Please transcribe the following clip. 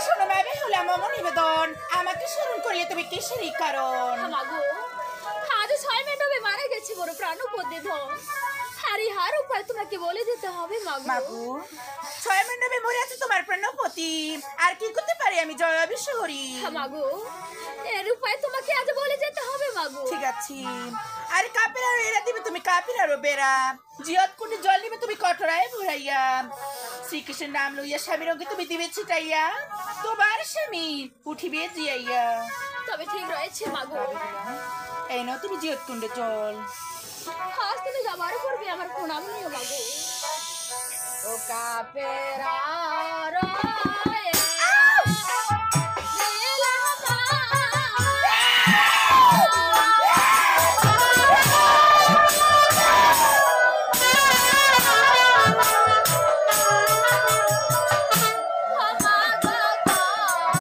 শোনো আমি হলাম অমর নিবেদন আমাকে স্মরণ করলে তুমি কিসেরই কারণ মাগো আজ 6 মেন্ডবে মারা গেছে বড় প্রাণপদে ধন হারিহার উপায় তোমাকে বলে দিতে হবে মাগো মাগো 6 মেন্ডবে মরে আছে তোমার প্রাণপতি আর কি করতে পারি আমি জয় বিশ্বহরি মাগো এর উপায় তোমাকে আজ বলে যেতে হবে মাগো ঠিক আছে আর কাপিরার এরা দিবে তুমি কাপিরারও বেড়া জিয়ত কুন্ডে জল নিবে তুমি কটরায় ভরাইয়া শ্রীকৃষ্ণের নাম লইয়া স্বামীর অঙ্গে তুমি দিবে ছিটাইয়া তোমার স্বামী উঠিবে জিয়াইয়া তবে ঠিক রয়েছে মাগো এই নাও তুমি জিয়ত কুন্ডে জল আজ তুমি যাবার পূর্বে আমার প্রণাম নিও মাগো ও কাপেরার